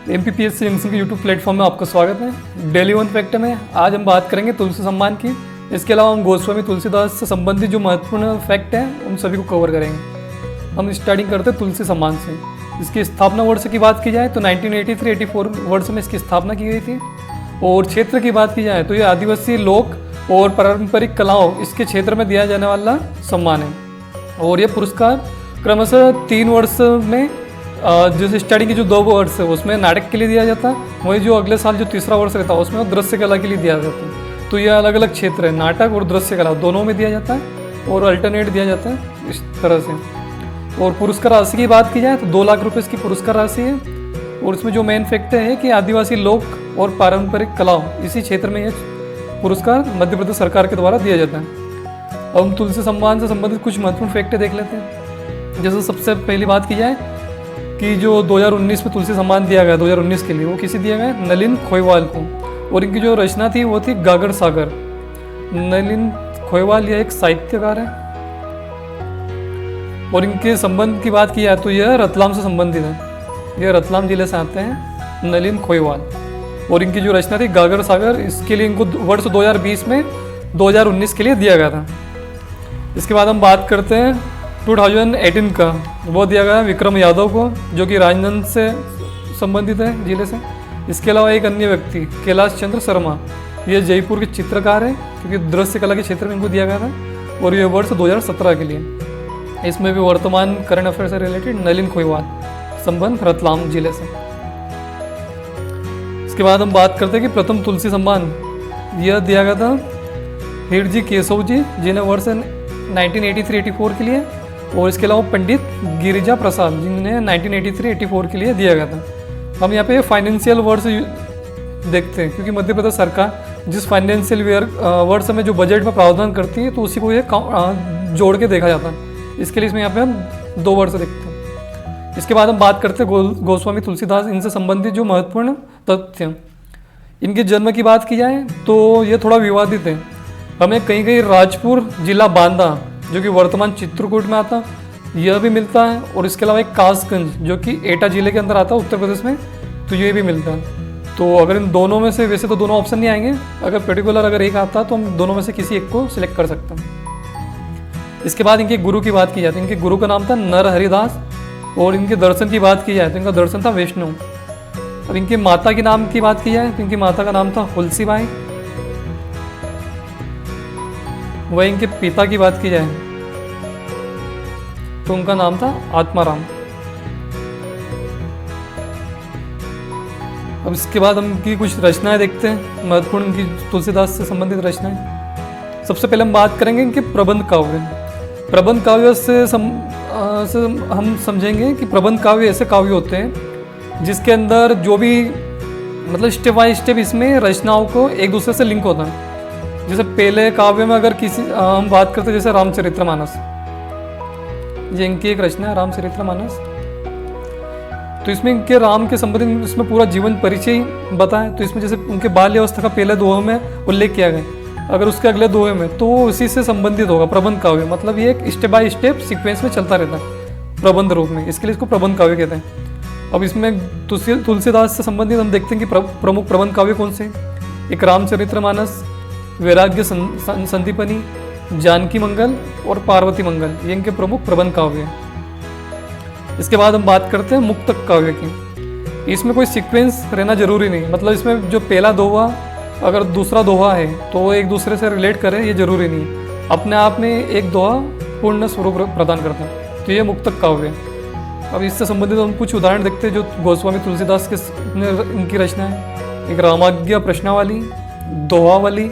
MPPSC junction के YouTube platform में आपका स्वागत है। डेली वन फैक्ट में आज हम बात करेंगे तुलसी सम्मान की। इसके अलावा हम गोस्वामी तुलसीदास से संबंधित जो महत्वपूर्ण फैक्ट हैं उन सभी को कवर करेंगे। हम स्टार्टिंग करते हैं तुलसी सम्मान से। इसकी स्थापना वर्ष की बात की जाए तो 1983-84 वर्ष में इसकी स्थापना की गई थी। और क्षेत्र की बात की जाए तो ये आदिवासी लोक और पारंपरिक कलाओं इसके क्षेत्र में दिया जाने वाला सम्मान है। और ये पुरस्कार क्रमशः 3 वर्ष में जैसे स्टार्टिंग की जो 2 वर्ष है उसमें नाटक के लिए दिया जाता है, वही जो अगले साल जो तीसरा वर्ष रहता है उसमें वो दृश्य कला के लिए दिया जाता है। तो ये अलग अलग क्षेत्र है, नाटक और दृश्य कला दोनों में दिया जाता है और अल्टरनेट दिया जाता है इस तरह से। और पुरस्कार राशि की बात की जाए तो 2 लाख रुपये इसकी पुरस्कार राशि है। और इसमें जो मेन फैक्ट है कि आदिवासी लोक और पारंपरिक कलाओं इसी क्षेत्र में यह पुरस्कार मध्य प्रदेश सरकार के द्वारा दिया जाता है। अब हम तुलसी सम्मान से संबंधित कुछ महत्वपूर्ण फैक्ट देख लेते हैं। जैसे सबसे पहली बात की जाए कि जो 2019 में तुलसी सम्मान दिया गया 2019 के लिए, वो किसे दिया गया? नलिन खोयवाल को। और इनकी जो रचना थी वो थी गागर सागर। नलिन खोयवाल यह एक साहित्यकार है। और इनके संबंध की बात की जाए तो यह रतलाम से संबंधित है। यह रतलाम जिले से आते हैं नलिन खोयवाल। और इनकी जो रचना थी गागर सागर, इसके लिए इनको वर्ष 2020 में 2019 के लिए दिया गया था। इसके बाद हम बात करते हैं 2018 का, वो दिया गया विक्रम यादव को, जो कि राजनांदगांव से संबंधित है जिले से। इसके अलावा एक अन्य व्यक्ति कैलाश चंद्र शर्मा, ये जयपुर के चित्रकार है क्योंकि दृश्य कला के क्षेत्र में इनको दिया गया था। और ये वर्ष 2017 के लिए। इसमें भी वर्तमान करंट अफेयर से रिलेटेड नलिन खोयवाल, संबंध रतलाम जिले से। इसके बाद हम बात करते हैं कि प्रथम तुलसी सम्मान यह दिया गया था हिरजी केशव जी, जिन्हें वर्ष 1983-84 के लिए। और इसके अलावा पंडित गिरिजा प्रसाद जिन्हें 1983-84 के लिए दिया गया था। हम यहाँ पे फाइनेंशियल वर्ष देखते हैं क्योंकि मध्य प्रदेश सरकार जिस फाइनेंशियल वर्ष में जो बजट में प्रावधान करती है तो उसी को ये जोड़ के देखा जाता है। इसके लिए इसमें यहाँ पे हम 2 वर्ष देखते हैं। इसके बाद हम बात करते हैं गोस्वामी तुलसीदास, इनसे संबंधित जो महत्वपूर्ण तथ्य। इनके जन्म की बात की जाए तो ये थोड़ा विवादित है। हमें कहीं कहीं राजपुर जिला बांदा, जो कि वर्तमान चित्रकूट में आता, यह भी मिलता है। और इसके अलावा एक कासगंज जो कि एटा जिले के अंदर आता है उत्तर प्रदेश में, तो ये भी मिलता है। तो अगर इन दोनों में से, वैसे तो दोनों ऑप्शन नहीं आएंगे, अगर पर्टिकुलर अगर एक आता तो हम दोनों में से किसी एक को सिलेक्ट कर सकते हैं। इसके बाद इनके गुरु की बात की जाए तो इनके गुरु का नाम था नर हरिदास। और इनके दर्शन की बात की जाए तो इनका दर्शन था वैष्णव। अब इनकी माता के नाम की बात की जाए तो इनकी माता का नाम था हुलसीबाई। वह इनके पिता की बात की जाए तो उनका नाम था आत्माराम। अब इसके बाद हम इनकी कुछ रचनाएं देखते हैं, महत्वपूर्ण इनकी तुलसीदास से संबंधित रचनाएं। सबसे पहले हम बात करेंगे इनके प्रबंध काव्य। प्रबंध काव्य से हम समझेंगे कि प्रबंध काव्य ऐसे काव्य होते हैं जिसके अंदर जो भी मतलब स्टेप बाय स्टेप इसमें रचनाओं को एक दूसरे से लिंक होता है। जैसे पहले काव्य में अगर किसी हम बात करते हैं जैसे रामचरितमानस, ये इनकी एक रचना है रामचरितमानस। तो इसमें इनके राम के संबंधित इसमें पूरा जीवन परिचय बताएं। तो इसमें जैसे उनके बाल्य अवस्था का पहले दोहे में उल्लेख किया गया, अगर उसके अगले दोहे में तो उसी से संबंधित होगा प्रबंध काव्य। मतलब ये एक स्टेप बाय स्टेप सीक्वेंस में चलता रहता है प्रबंध रूप में, इसके लिए इसको प्रबंध काव्य कहते हैं। अब इसमें तुलसीदास से संबंधित हम देखते हैं कि प्रमुख प्रबंध काव्य कौन से। एक रामचरितमानस, वैराग्य संदीपनी, जानकी मंगल और पार्वती मंगल, ये इनके प्रमुख प्रबंध काव्य हैं। इसके बाद हम बात करते हैं मुक्तक काव्य की। इसमें कोई सीक्वेंस रहना जरूरी नहीं, मतलब इसमें जो पहला दोहा अगर दूसरा दोहा है तो वो एक दूसरे से रिलेट करे, ये जरूरी नहीं। अपने आप में एक दोहा पूर्ण स्वरूप प्रदान करता है, तो ये मुक्तक काव्य है। अब इससे संबंधित हम कुछ उदाहरण देखते हैं जो गोस्वामी तुलसीदास के इनकी रचना है। एक रामाज्ञा प्रश्नावली, दोहावली,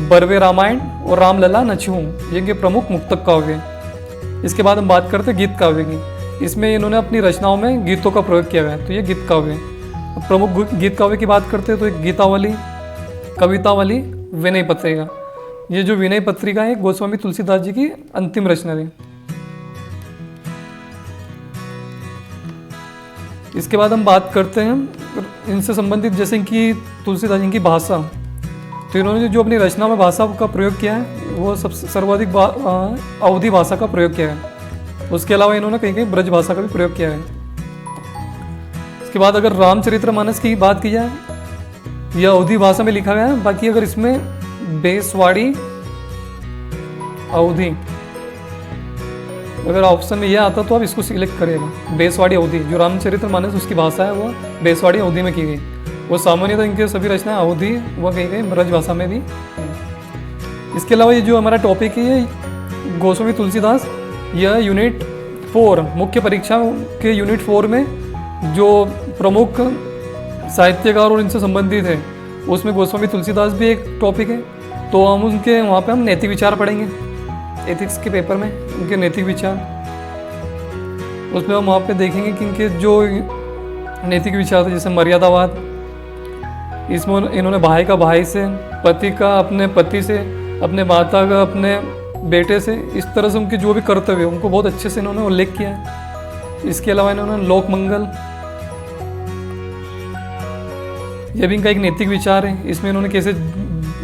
बरवे रामायण और रामलला नछहू, ये इनके प्रमुख मुक्तक काव्य हैं। इसके बाद हम बात करते हैं गीत काव्य की। इसमें इन्होंने अपनी रचनाओं में गीतों का प्रयोग किया गया है, तो ये गीत काव्य है। प्रमुख गीत काव्य की बात करते हैं तो एक गीतावली, कवितावली, विनय पत्रिका। ये जो विनय पत्रिका है गोस्वामी तुलसीदास जी की अंतिम रचना है। इसके बाद हम बात करते हैं इनसे संबंधित जैसे कि तुलसीदास जी की भाषा। तो इन्होंने जो अपनी रचना में भाषा का प्रयोग किया है वो सबसे सर्वाधिक अवधी भाषा का प्रयोग किया है। उसके अलावा इन्होंने कहीं कहीं ब्रज भाषा का भी प्रयोग किया है। उसके बाद अगर रामचरितमानस की बात की जाए, यह अवधी भाषा में लिखा गया है। बाकी अगर इसमें बेसवाड़ी अवधी, अगर ऑप्शन में यह आता तो आप इसको सिलेक्ट करिएगा। बेसवाड़ी अवधी, जो रामचरितमानस उसकी भाषा है वो बेसवाड़ी अवधी में की गई। वो सामान्यतः इनके सभी रचनाएं अवधी वह कही गई ब्रज भाषा में भी। इसके अलावा ये जो हमारा टॉपिक है ये गोस्वामी तुलसीदास, यह यूनिट 4 मुख्य परीक्षा के यूनिट 4 में जो प्रमुख साहित्यकार और इनसे संबंधित है उसमें गोस्वामी तुलसीदास भी एक टॉपिक है। तो हम उनके वहाँ पे हम नैतिक विचार पढ़ेंगे, एथिक्स के पेपर में उनके नैतिक विचार। उसमें हम वहाँ पे देखेंगे कि इनके जो नैतिक विचार थे, जैसे मर्यादावाद, इसमें इन्होंने भाई का भाई से, पति का अपने पति से, अपने माता का अपने बेटे से, इस तरह से उनके जो भी कर्तव्य है उनको बहुत अच्छे से इन्होंने उल्लेख किया है। इसके अलावा इन्होंने लोक मंगल, यह भी इनका एक नैतिक विचार है। इसमें इन्होंने कैसे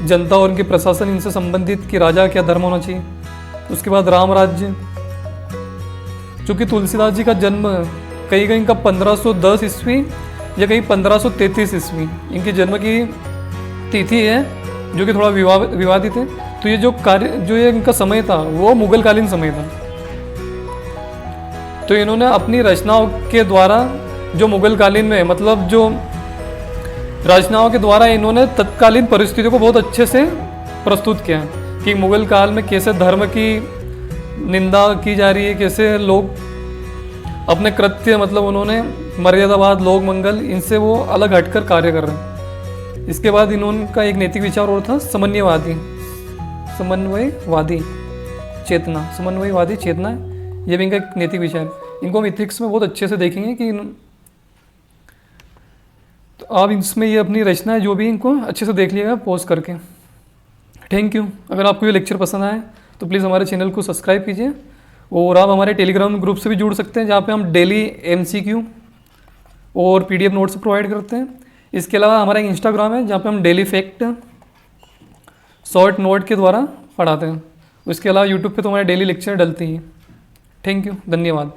जनता और उनके प्रशासन इनसे संबंधित कि राजा क्या धर्म होना चाहिए। उसके बाद राम राज्य, चूँकि तुलसीदास जी का जन्म कहीं कहीं का 1510 ईस्वी या कहीं 1533 ईस्वी इनके जन्म की तिथि है, जो कि थोड़ा विवादित है। तो ये जो ये इनका समय था वो मुगलकालीन समय था। तो इन्होंने अपनी रचनाओं के द्वारा जो मुगलकालीन में, मतलब जो रचनाओं के द्वारा इन्होंने तत्कालीन परिस्थितियों को बहुत अच्छे से प्रस्तुत किया कि मुगल काल में कैसे धर्म की निंदा की जा रही है, कैसे लोग अपने कृत्य, मतलब उन्होंने मर्यादावाद, लोक मंगल, इनसे वो अलग हटकर कार्य कर रहे हैं। इसके बाद इनका एक नैतिक विचार और था समन्वयवादी चेतना, ये भी इनका एक नैतिक विचार। इनको हम इथिक्स में बहुत अच्छे से देखेंगे कि तो आप इसमें ये अपनी रचना है जो भी इनको अच्छे से देख लिएगा पॉज करके। Thank you. अगर आपको ये लेक्चर पसंद आए तो प्लीज़ हमारे चैनल को सब्सक्राइब कीजिए और आप हमारे टेलीग्राम ग्रुप से भी जुड़ सकते हैं, जहाँ पे हम डेली MCQ और PDF नोट्स प्रोवाइड करते हैं। इसके अलावा हमारा एक इंस्टाग्राम है जहाँ पे हम डेली फैक्ट शॉर्ट नोट के द्वारा पढ़ाते हैं। उसके अलावा यूट्यूब पे तो हमारे डेली लेक्चर डलते हैं। थैंक यू, धन्यवाद।